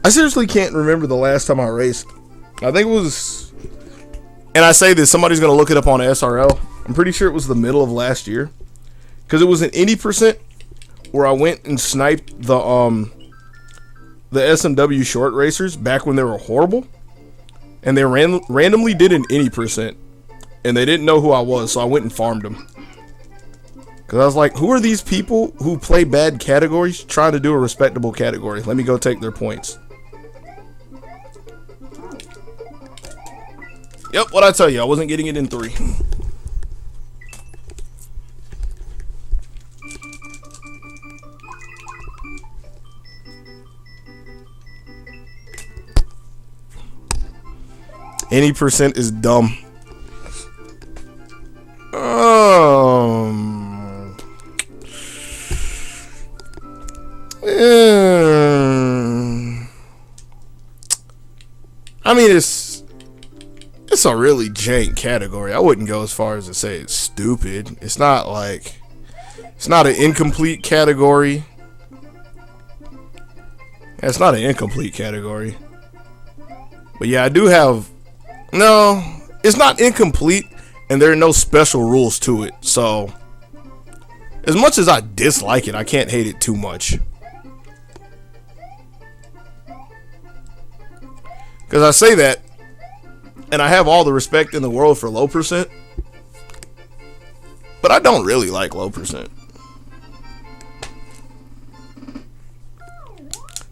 I seriously can't remember the last time I raced. I think it was, and I say this, somebody's going to look it up on SRL. I'm pretty sure it was the middle of last year. Because it was an 80% where I went and sniped the SMW short racers back when they were horrible. And they randomly did an 80%. And they didn't know who I was, so I went and farmed them. Because I was like, who are these people who play bad categories trying to do a respectable category? Let me go take their points. Yep, what'd I tell you? I wasn't getting it in 3. Any percent is dumb. I mean, it's a really jank category. I wouldn't go as far as to say it's stupid. It's not like, it's not an incomplete category. It's not an incomplete category. But yeah, I do have, no, it's not incomplete, and there are no special rules to it. So, as much as I dislike it, I can't hate it too much. Because I say that, and I have all the respect in the world for low percent, but I don't really like low percent.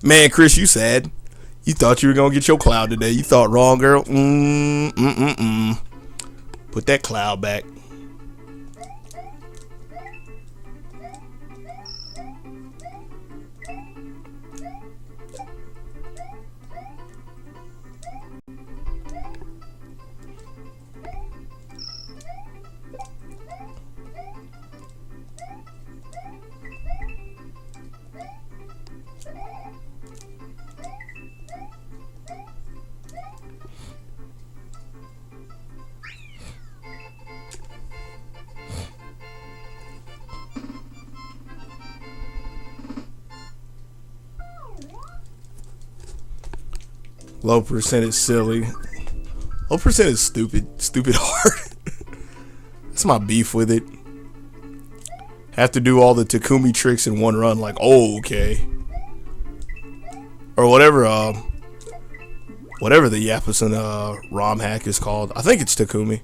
Man, Chris, you sad. You thought you were going to get your cloud today. You thought wrong, girl. Put that cloud back. Low percent is silly. Low percent is stupid. Stupid hard. That's my beef with it. Have to do all the Takumi tricks in one run. Like, oh, okay. Or whatever whatever the Yapison ROM hack is called. I think it's Takumi.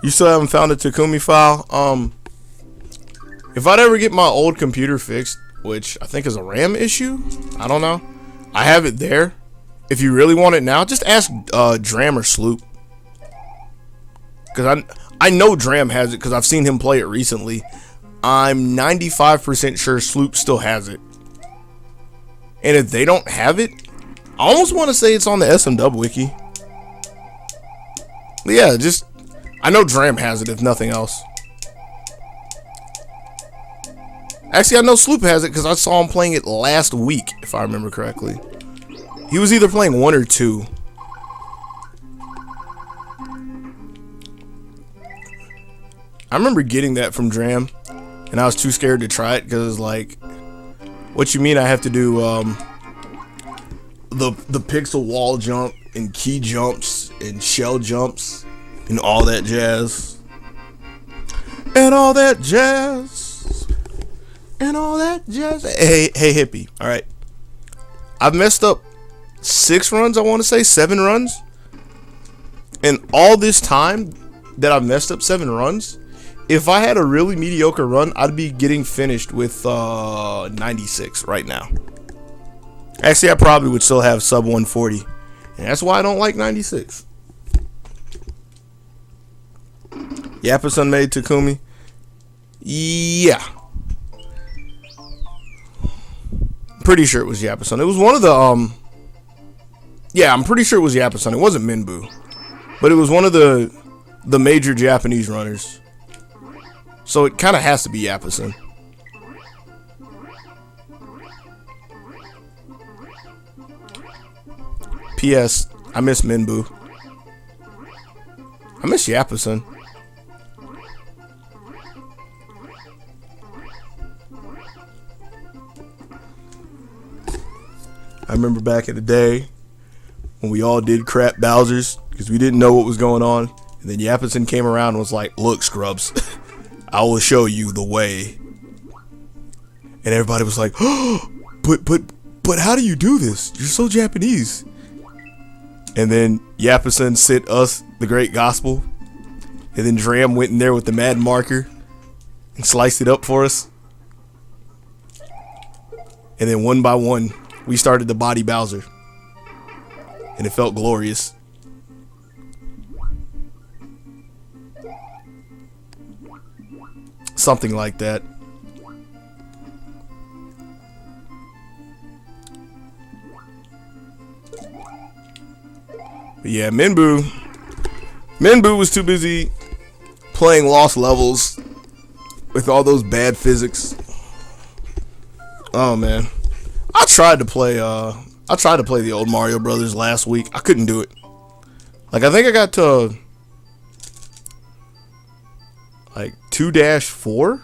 You still haven't found a Takumi file? If I'd ever get my old computer fixed, which I think is a RAM issue, I don't know. I have it there. If you really want it now, just ask Dram or Sloop. Because I know Dram has it because I've seen him play it recently. I'm 95% sure Sloop still has it. And if they don't have it, I almost want to say it's on the SMW wiki. But yeah, just, I know Dram has it if nothing else. Actually, I know Sloop has it because I saw him playing it last week, if I remember correctly. He was either playing 1 or 2. I remember getting that from Dram, and I was too scared to try it because, like, what you mean I have to do the pixel wall jump and key jumps and shell jumps and all that jazz. And all that jazz. And all that jazz. Hey, hippie. All right. I've messed up 6 runs, I want to say 7 runs. And all this time that I've messed up 7 runs, if I had a really mediocre run, I'd be getting finished with 96 right now. Actually, I probably would still have sub 140. And that's why I don't like 96. Yapison made Takumi. Yeah. Pretty sure it was Yapison. It was one of the yeah, I'm pretty sure it was Yapison. It wasn't Minbu. But it was one of the major Japanese runners. So it kind of has to be Yapison. P.S. I miss Minbu. I miss Yapison. I remember back in the day when we all did crap Bowser's because we didn't know what was going on. And then Yapison came around and was like, look, Scrubs, I will show you the way. And everybody was like, oh, but how do you do this? You're so Japanese. And then Yapison sent us the Great Gospel. And then Dram went in there with the mad marker and sliced it up for us. And then one by one, we started to body Bowser. And it felt glorious. Something like that. But yeah, Minbu was too busy playing Lost Levels with all those bad physics. Oh man. I tried to play the old Mario Brothers last week. I couldn't do it. Like I think I got to like 2-4.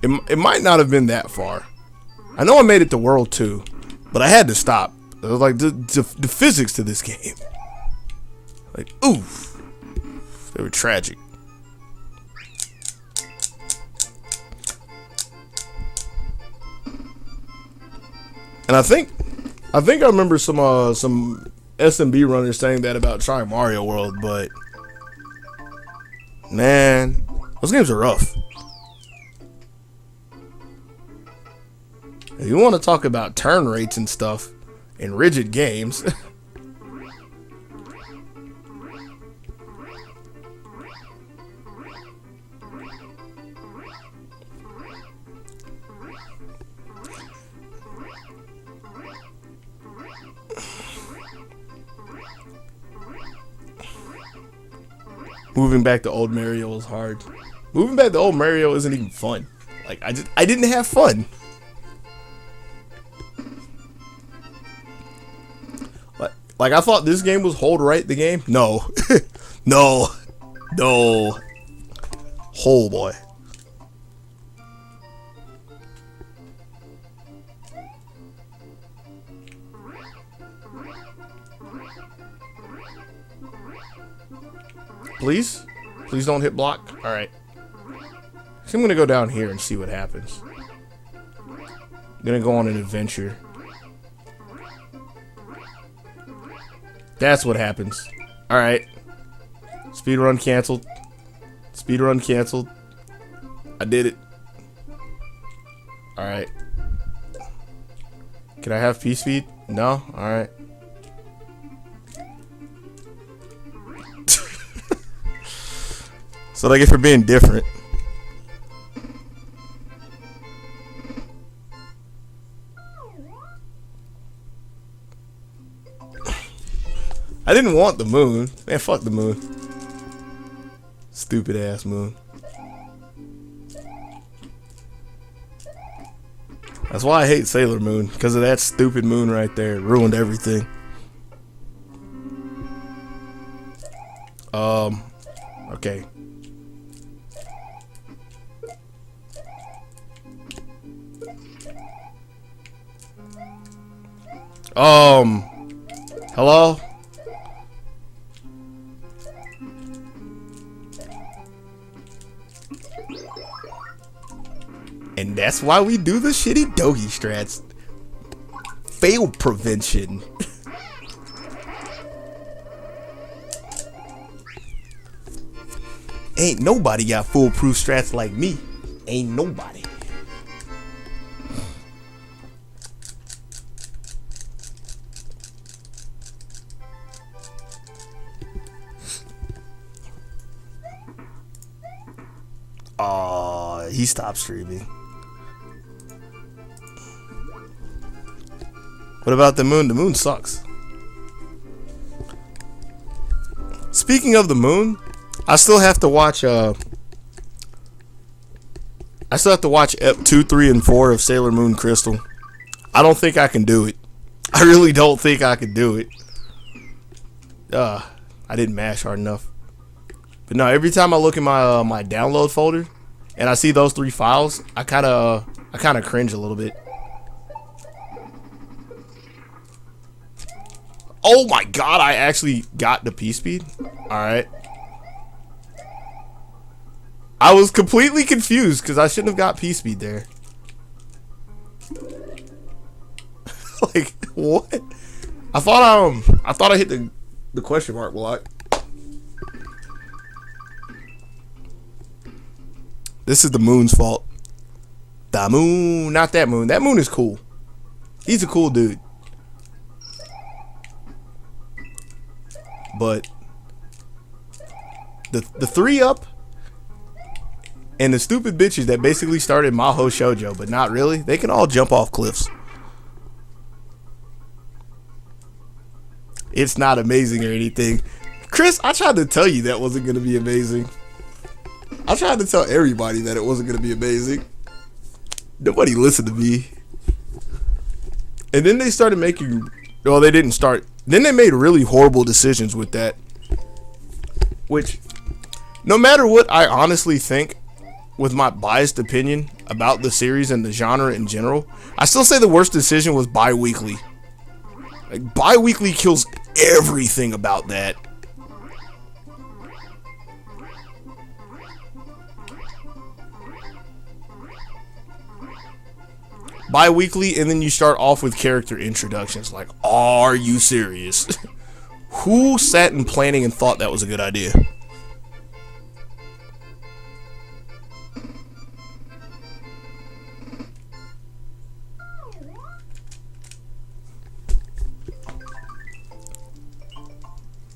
It might not have been that far. I know I made it to World 2, but I had to stop. It was like the physics to this game. Like, oof. They were tragic. And I think I remember some SMB runners saying that about trying Mario World, but man, those games are rough. If you want to talk about turn rates and stuff and rigid games, moving back to old Mario is hard. Moving back to old Mario isn't even fun. Like I didn't have fun. Like I thought this game was hold right the game. No. No. Oh boy. Please? Please don't hit block? Alright. So I'm gonna go down here and see what happens. I'm gonna go on an adventure. That's what happens. Alright. Speedrun canceled. Speedrun canceled. I did it. Alright. Can I have P-Speed? No? Alright. So I get for being different. I didn't want the moon. Man, fuck the moon. Stupid ass moon. That's why I hate Sailor Moon. Because of that stupid moon right there. It ruined everything. Okay. Hello? And that's why we do the shitty doggy strats. Fail prevention. Ain't nobody got foolproof strats like me. Ain't nobody. He stopped streaming. What about the moon? The moon sucks. Speaking of the moon, I still have to watch ep 2, 3, and 4 of Sailor Moon Crystal. I don't think I can do it. I really don't think I can do it. I didn't mash hard enough. But no, every time I look in my my download folder and I see those 3 files, I kind of cringe a little bit. Oh my god, I actually got the P speed. All right. I was completely confused because I shouldn't have got P speed there. Like what? I thought I hit the question mark block. This is the moon's fault. The moon, not that moon. That moon is cool. He's a cool dude. But the 3-up and the stupid bitches that basically started Maho Shoujo, but not really, they can all jump off cliffs. It's not amazing or anything. Chris, I tried to tell you that wasn't going to be amazing. I tried to tell everybody that it wasn't going to be amazing. Nobody listened to me. And then they started making... Well, they didn't start... Then they made really horrible decisions with that. Which, no matter what I honestly think, with my biased opinion about the series and the genre in general, I still say the worst decision was bi-weekly. Like, bi-weekly kills everything about that. Bi-weekly, and then you start off with character introductions. Like, are you serious? Who sat in planning and thought that was a good idea?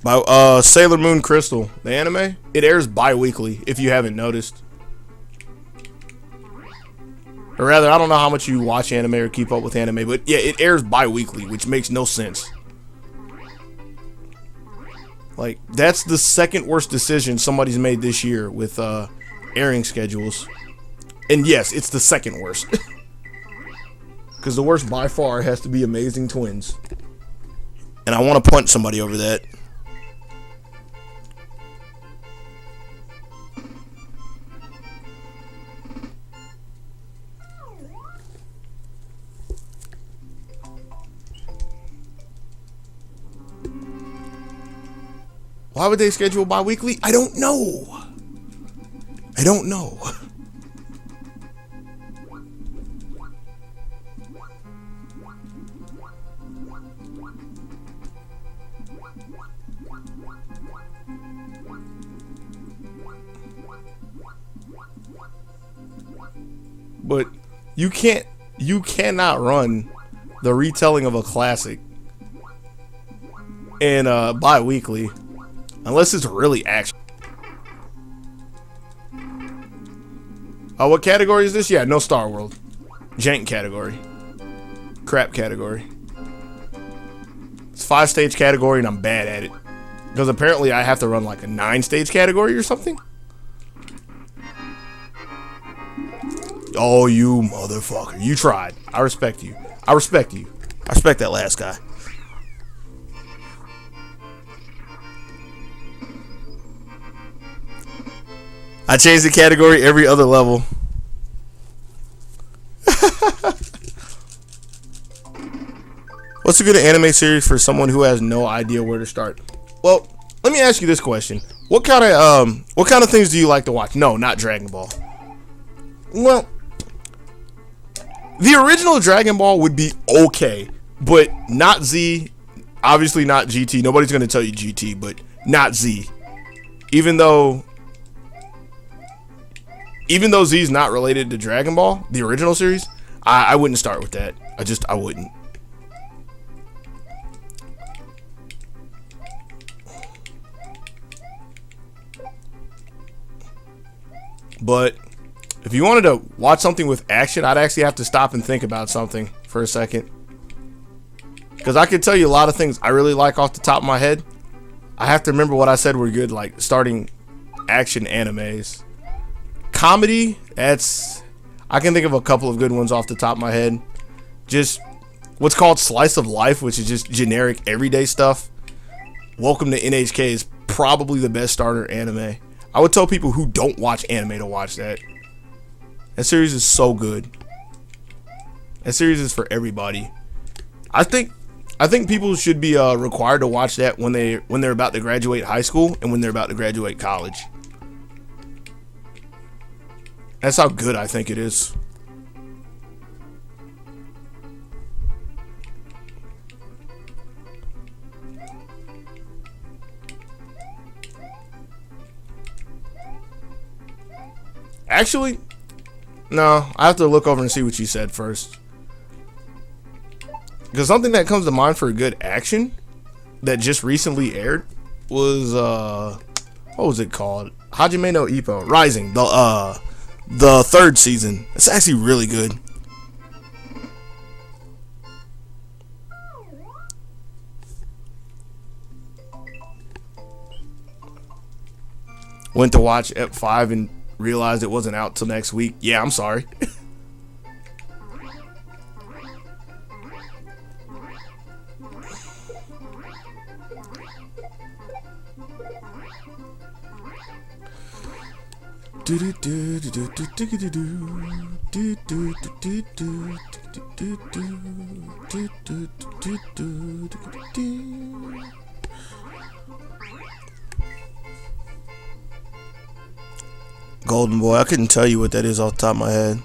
By Sailor Moon Crystal, the anime, it airs bi-weekly, if you haven't noticed. Or rather, I don't know how much you watch anime or keep up with anime, but yeah, it airs bi-weekly, which makes no sense. Like, that's the second worst decision somebody's made this year with airing schedules. And yes, it's the second worst. Because the worst by far has to be Amazing Twins. And I want to punch somebody over that. Why would they schedule bi-weekly? I don't know. I don't know. But you cannot run the retelling of a classic in bi-weekly. Unless it's really action. What category is this? Yeah, no Starworld. Jank category. Crap category. It's 5-stage category and I'm bad at it. Because apparently I have to run like a 9-stage category or something. Oh, you motherfucker. You tried. I respect you. I respect you. I respect that last guy. I changed the category every other level. What's a good anime series for someone who has no idea where to start? Well, let me ask you this question. What kind of things do you like to watch? No, not Dragon Ball. Well, the original Dragon Ball would be okay, but not Z, obviously not GT. Nobody's going to tell you GT, but not Z. Even though Z's not related to Dragon Ball, the original series, I wouldn't start with that. I wouldn't. But if you wanted to watch something with action, I'd actually have to stop and think about something for a second. Because I could tell you a lot of things I really like off the top of my head. I have to remember what I said were good, like starting action animes. Comedy, I can think of a couple of good ones off the top of my head. Just what's called slice of life, which is just generic everyday stuff, Welcome to NHK is probably the best starter anime. I would tell people who don't watch anime to watch that. That series is so good. That series is for everybody. I think people should be required to watch that when they're about to graduate high school and when they're about to graduate college. That's how good I think it is. Actually, no, I have to look over and see what you said first. Because something that comes to mind for a good action that just recently aired was what was it called? Hajime no Ippo Rising, the third season. It's actually really good. Went to watch Ep 5 and realized it wasn't out till next week. Yeah, I'm sorry. Golden Boy, I couldn't tell you what that is off the top of my head.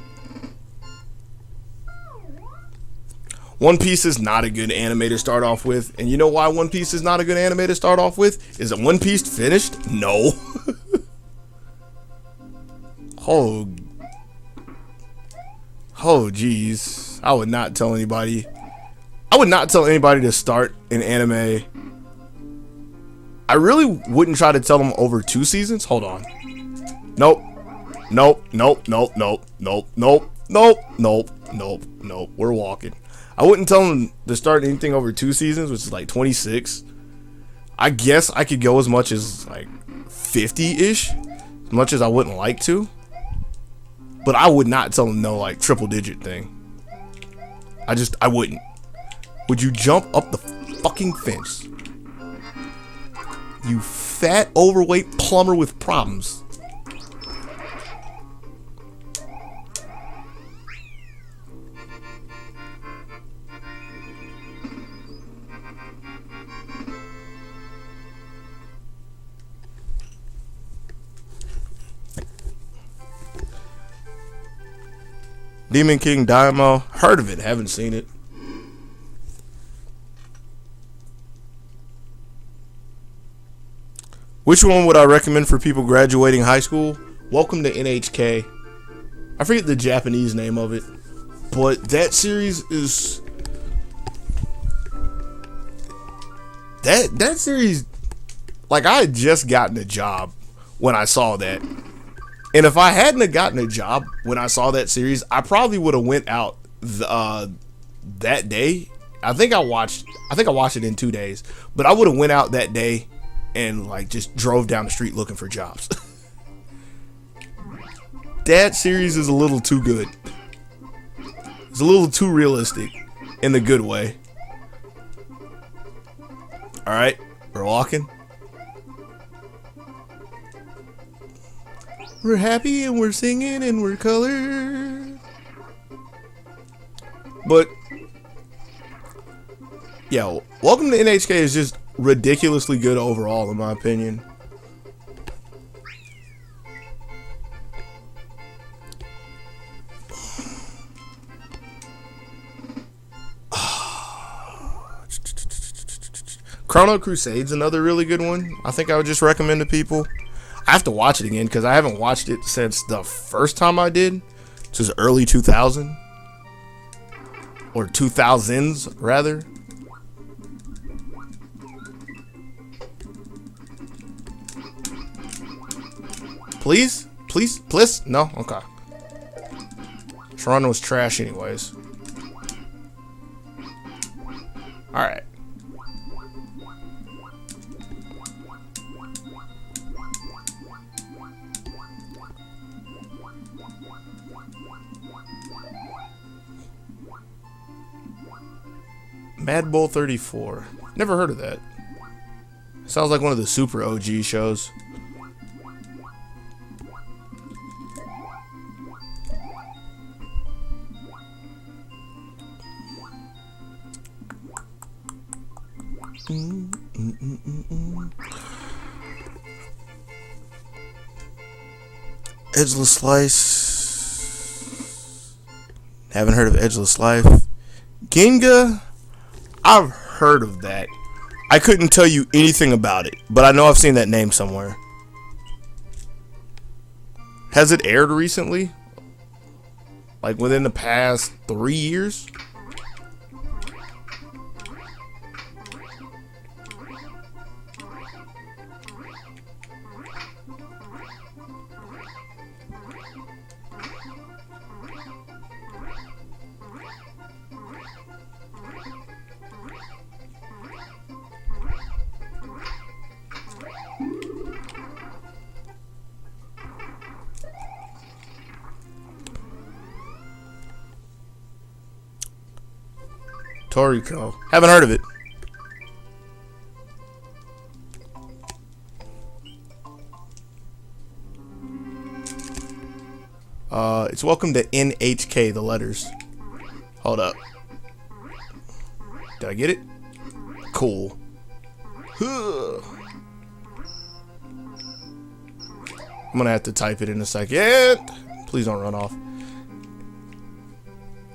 One Piece is not a good anime to start off with. And you know why One Piece is not a good anime to start off with? Is it One Piece finished? No. Oh, jeez. I would not tell anybody to start an anime. I really wouldn't try to tell them over 2 seasons. Hold on. Nope. We're walking. I wouldn't tell them to start anything over 2 seasons, which is like 26. I guess I could go as much as like 50-ish, as much as I wouldn't like to. But I would not tell them no like triple digit thing. I wouldn't. Would you jump up the fucking fence? You fat, overweight plumber with problems. Demon King Daimao, heard of it, haven't seen it. Which one would I recommend for people graduating high school? Welcome to NHK. I forget the Japanese name of it, but that series is that series. Like, I had just gotten a job when I saw that. And if I hadn't have gotten a job when I saw that series, I probably would have went out that day. I think I watched it in 2 days, but I would have went out that day and like just drove down the street looking for jobs. That series is a little too good. It's a little too realistic in the good way. All right, we're walking. We're happy and we're singing and we're colored. But yeah, Welcome to NHK is just ridiculously good overall, in my opinion. Chrono Crusade's another really good one. I think I would just recommend to people. I have to watch it again because I haven't watched it since the first time I did, which was early 2000 or 2000s rather. Please? No? Okay. Toronto was trash anyways. Alright. Mad Bull 34. Never heard of that. Sounds like one of the super OG shows. Edgeless Slice. Haven't heard of Edgeless Life. Ginga. I've heard of that. I couldn't tell you anything about it, but I know I've seen that name somewhere. Has it aired recently? Like within the past 3 years? Toriko. Haven't heard of it. It's welcome to NHK, the letters. Hold up. Did I get it? Cool. I'm gonna have to type it in a second. Please don't run off.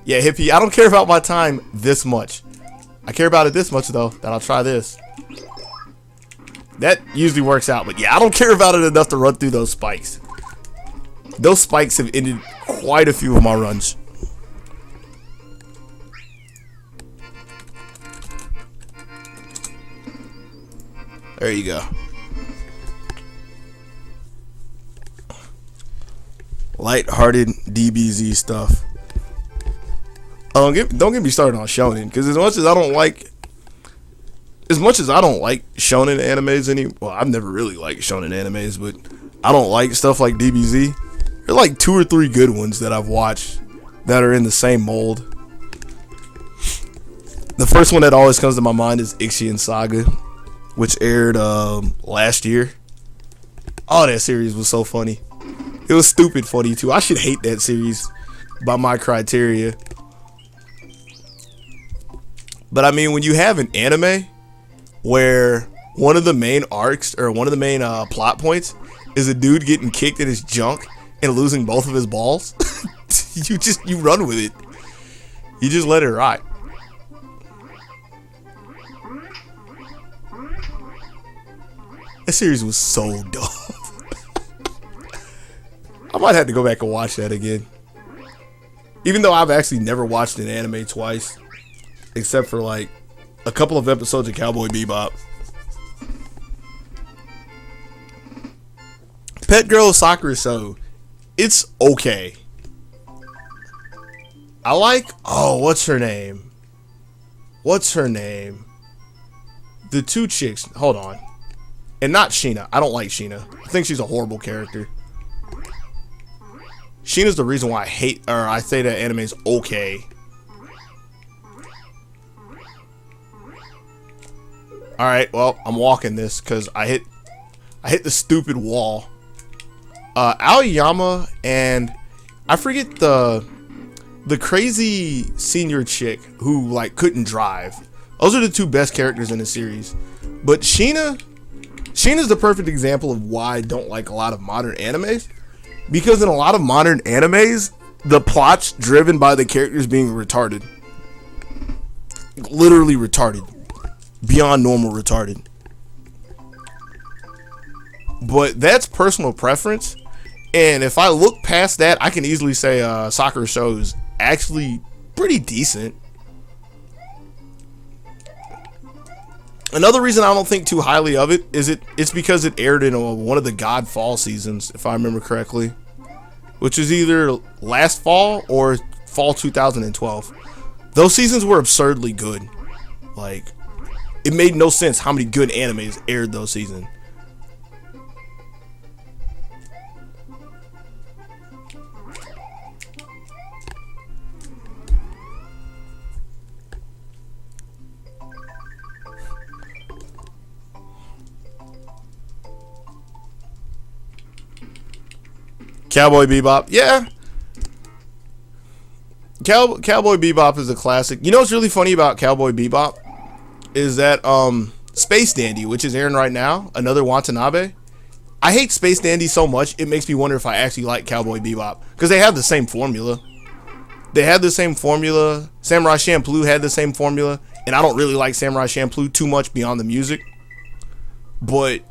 Yeah, hippie, I don't care about my time this much. I care about it this much, though, that I'll try this. That usually works out, but yeah, I don't care about it enough to run through those spikes. Those spikes have ended quite a few of my runs. There you go. Light-hearted DBZ stuff. Don't get me started on shonen, because as much as I don't like shonen animes well, I've never really liked shonen animes, but I don't like stuff like DBZ. There are like 2 or 3 good ones that I've watched that are in the same mold. The first one that always comes to my mind is Ixion Saga, which aired last year. Oh, that series was so funny. It was stupid funny too. I should hate that series by my criteria. But I mean, when you have an anime where one of the main arcs or one of the main plot points is a dude getting kicked in his junk and losing both of his balls, you run with it. You just let it ride. That series was so dumb. I might have to go back and watch that again. Even though I've actually never watched an anime twice. Except for like a couple of episodes of Cowboy Bebop. Pet Girl Sakura Show. It's okay. I like... Oh, what's her name? What's her name? The 2 chicks. Hold on. And not Sheena. I don't like Sheena. I think she's a horrible character. Sheena's the reason why I say that anime's okay. Alright, well, I'm walking this because I hit the stupid wall. Aoyama and I forget the crazy senior chick who like couldn't drive. Those are the 2 best characters in the series. But Sheena's the perfect example of why I don't like a lot of modern animes. Because in a lot of modern animes, the plot's driven by the characters being retarded. Literally retarded. Beyond normal retarded. But that's personal preference. And if I look past that, I can easily say Sakura Show is actually pretty decent. Another reason I don't think too highly of it is it's because it aired in one of the God Fall seasons, if I remember correctly, which is either last fall or fall 2012. Those seasons were absurdly good. Like, it made no sense how many good animes aired those seasons. Cowboy Bebop. Yeah. Cowboy Bebop is a classic. You know what's really funny about Cowboy Bebop? Is that Space Dandy, which is airing right now, another Watanabe. I hate Space Dandy so much, it makes me wonder if I actually like Cowboy Bebop. Because they have the same formula. They had the same formula. Samurai Champloo had the same formula. And I don't really like Samurai Champloo too much beyond the music. But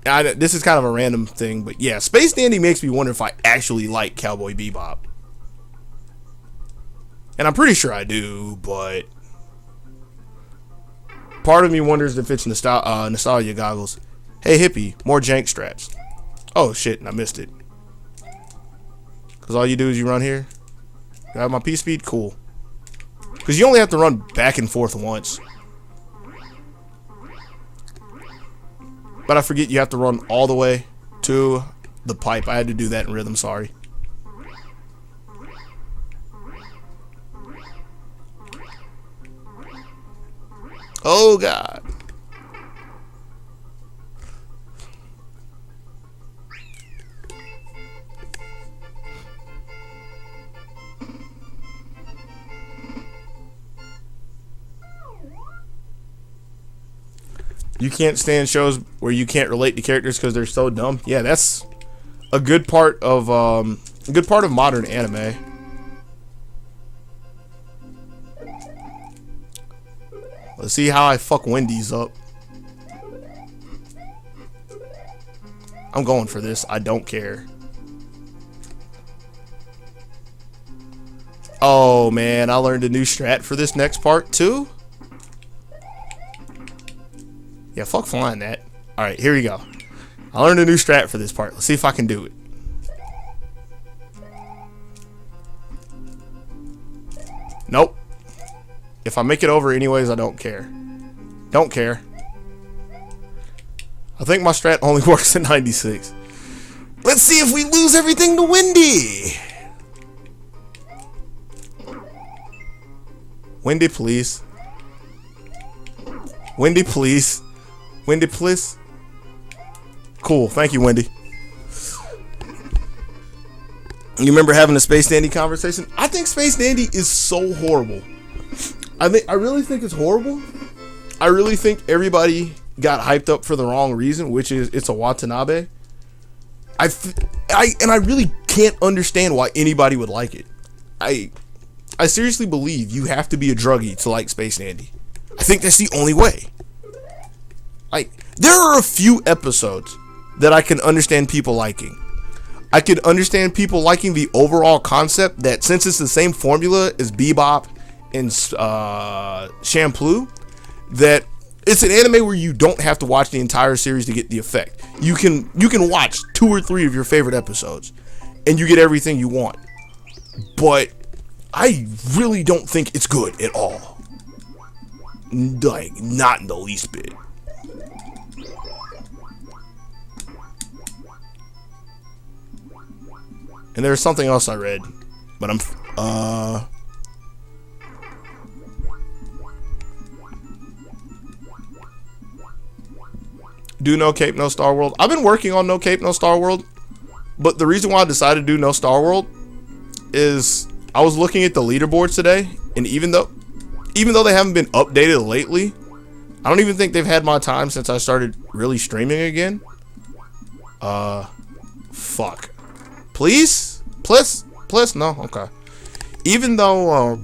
this is kind of a random thing. But yeah, Space Dandy makes me wonder if I actually like Cowboy Bebop. And I'm pretty sure I do, but part of me wonders if it's nostalgia goggles. Hey, hippie, more jank strats. Oh, shit, and I missed it. Because all you do is you run here. Do I have my P-speed? Cool. Because you only have to run back and forth once. But I forget you have to run all the way to the pipe. I had to do that in rhythm, sorry. Oh, God. You can't stand shows where you can't relate to characters because they're so dumb. Yeah, that's a good part of modern anime. Let's see how I fuck Wendy's up. I'm going for this. I don't care. Oh man, I learned a new strat for this next part too. Yeah, fuck flying that. Alright, here we go. I learned a new strat for this part. Let's see if I can do it. Nope. If I make it over anyways, I don't care. Don't care. I think my strat only works at 96. Let's see if we lose everything to Wendy. Wendy, please. Wendy, please. Wendy, please. Cool. Thank you, Wendy. You remember having a Space Dandy conversation? I think Space Dandy is so horrible. I really think it's horrible. I really think everybody got hyped up for the wrong reason, which is it's a Watanabe. I really can't understand why anybody would like it. I seriously believe you have to be a druggie to like Space Dandy. I think that's the only way. There are a few episodes that I can understand people liking. I could understand people liking the overall concept that since it's the same formula as Bebop and Champloo, that it's an anime where you don't have to watch the entire series to get the effect. You can watch 2 or 3 of your favorite episodes and you get everything you want. But I really don't think it's good at all. Like, not in the least bit. And there's something else I read, but do No Cape, No Starworld. I've been working on No Cape, No Starworld, but the reason why I decided to do No Starworld is I was looking at the leaderboards today, and even though they haven't been updated lately, I don't even think they've had my time since I started really streaming again. Fuck. Please? No? Okay. Even though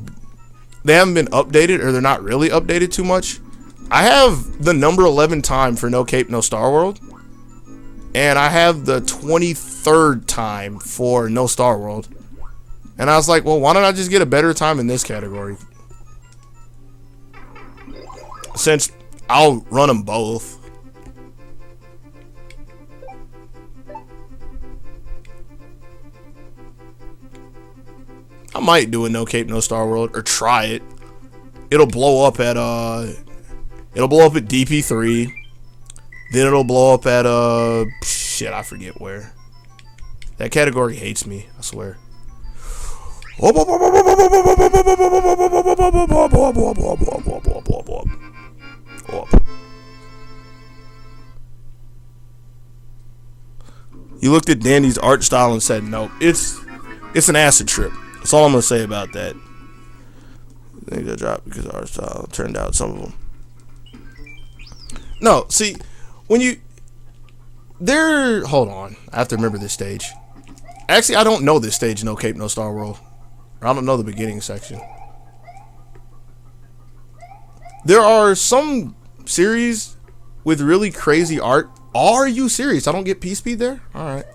they haven't been updated, or they're not really updated too much, I have the number 11 time for No Cape, No Starworld, and I have the 23rd time for No Starworld. And I was like, well, why don't I just get a better time in this category? Since I'll run them both. I might do a No Cape, No Starworld, or try it. It'll blow up at DP3. Then it'll blow up at shit, I forget where. That category hates me, I swear. He looked at Dandy's art style and said, "Nope, it's an acid trip." That's all I'm gonna say about that. I think they dropped because of art style. Turned out some of them. No, see, when you hold on, I have to remember this stage. Actually, I don't know this stage. No Cape, no Starworld. I don't know the beginning section. There are some series with really crazy art. Are you serious? I don't get P-Speed there? Alright.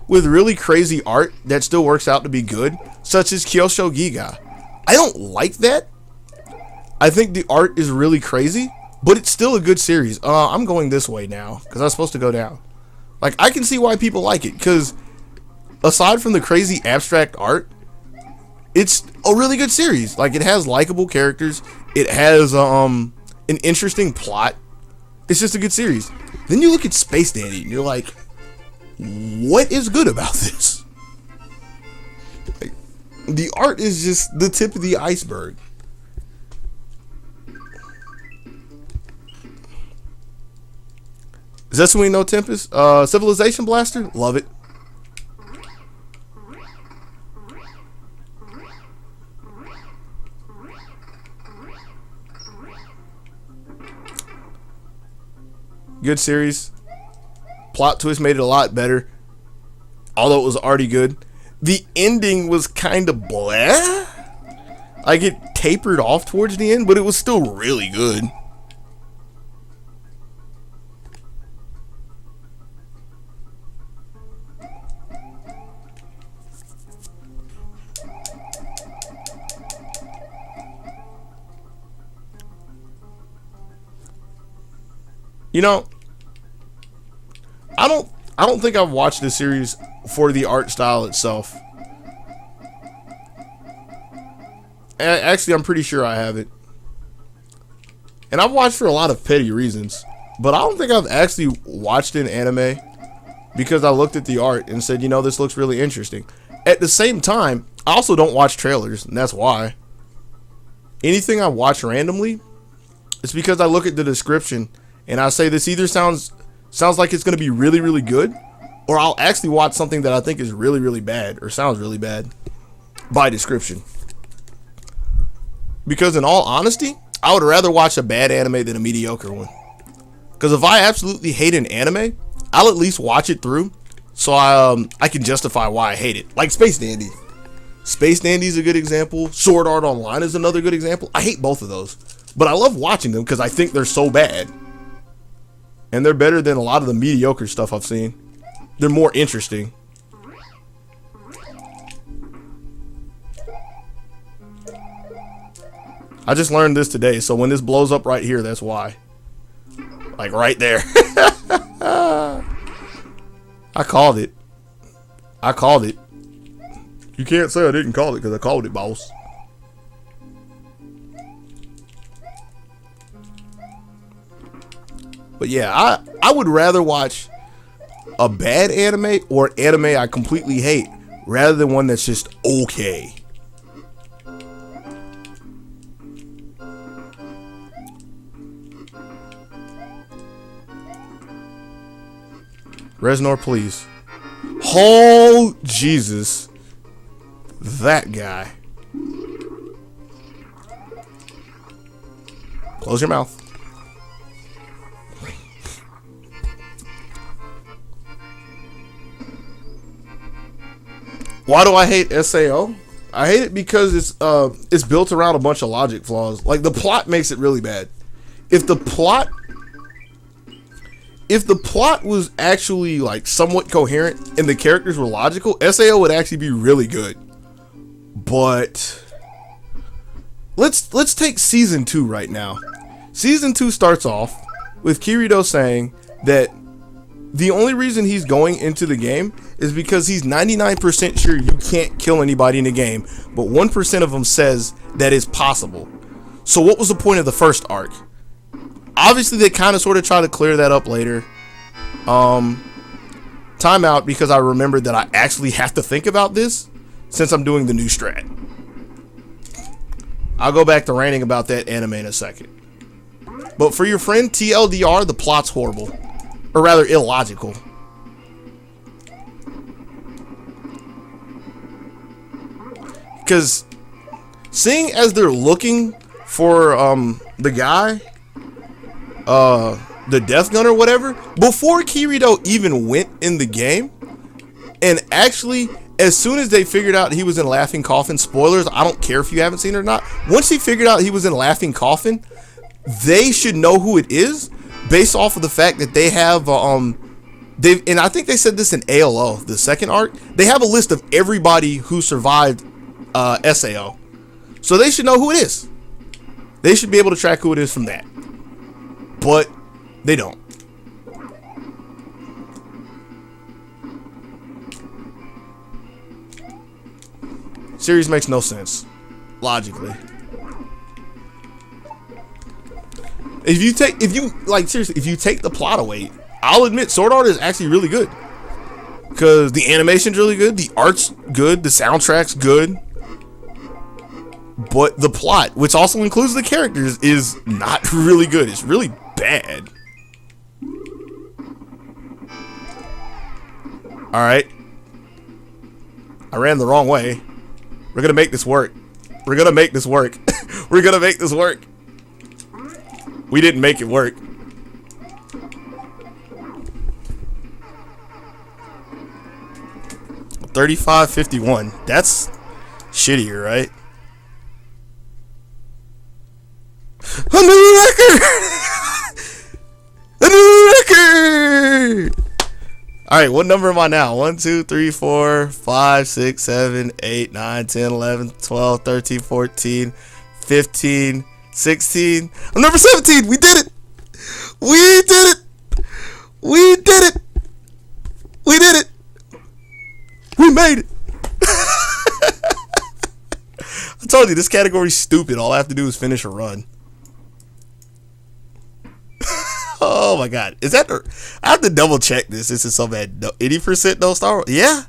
With really crazy art that still works out to be good, such as Kyosho Giga. I don't like that. I think the art is really crazy, but it's still a good series. I'm going this way now, because I was supposed to go down. Like, I can see why people like it, because aside from the crazy abstract art, it's a really good series. Like, it has likable characters. It has an interesting plot. It's just a good series. Then you look at Space Dandy and you're like, what is good about this? Like, the art is just the tip of the iceberg. Is that something we know, Tempest? Civilization Blaster? Love it. Good series. Plot twist made it a lot better, although it was already good. The ending was kind of blah. Like, it tapered off towards the end, but it was still really good. You know, I don't think I've watched this series for the art style itself. Actually, I'm pretty sure I haven't. And I've watched for a lot of petty reasons, but I don't think I've actually watched an anime because I looked at the art and said, you know, this looks really interesting. At the same time, I also don't watch trailers, and that's why. Anything I watch randomly, it's because I look at the description and I say this either sounds like it's going to be really, really good, or I'll actually watch something that I think is really, really bad or sounds really bad by description. Because in all honesty, I would rather watch a bad anime than a mediocre one. Because if I absolutely hate an anime, I'll at least watch it through so I can justify why I hate it. Like Space Dandy. Space Dandy is a good example. Sword Art Online is another good example. I hate both of those, but I love watching them because I think they're so bad. And they're better than a lot of the mediocre stuff I've seen. They're more interesting. I just learned this today, so when this blows up right here, that's why. Like right there. I called it. I called it. You can't say I didn't call it because I called it, boss. But yeah, I would rather watch a bad anime or anime I completely hate rather than one that's just okay. Resnor, please. Oh, Jesus. That guy. Close your mouth. Why do I hate SAO? I hate it because it's built around a bunch of logic flaws. Like, the plot makes it really bad. If the plot was actually like somewhat coherent and the characters were logical, SAO would actually be really good. But let's take season 2 right now. Season 2 starts off with Kirito saying that the only reason he's going into the game is because he's 99% sure you can't kill anybody in the game, but 1% of them says that it's possible. So what was the point of the first arc? Obviously, they kind of sort of try to clear that up later. Time out, because I remembered that I actually have to think about this since I'm doing the new strat. I'll go back to ranting about that anime in a second. But for your friend TLDR, the plot's horrible. Or rather, illogical. because seeing as they're looking for the guy, the death gun or whatever, before Kirito even went in the game, and actually as soon as they figured out he was in Laughing Coffin, spoilers, I don't care if you haven't seen it or not, once he figured out he was in Laughing Coffin, they should know who it is based off of the fact that they have and I think they said this in ALO, the second arc, they have a list of everybody who survived SAO. So they should know who it is. They should be able to track who it is from that. But they don't. Series makes no sense logically. If you take the plot away, I'll admit Sword Art is actually really good. Because the animation's really good, the art's good, the soundtrack's good. But the plot, which also includes the characters, is not really good. It's really bad. Alright. I ran the wrong way. We're gonna make this work. We're gonna make this work. We're gonna make this work. We didn't make it work. $35.51. That's shittier, right? A new record! A new record! Alright, what number am I now? 1, 2, 3, 4, 5, 6, 7, 8, 9, 10, 11, 12, 13, 14, 15, 16. I'm number 17! We did it! We did it! We did it! We did it! We made it! I told you, this category's stupid. All I have to do is finish a run. Oh my god. Is that... I have to double check this. This is so bad. 80% no Starworld? Yeah?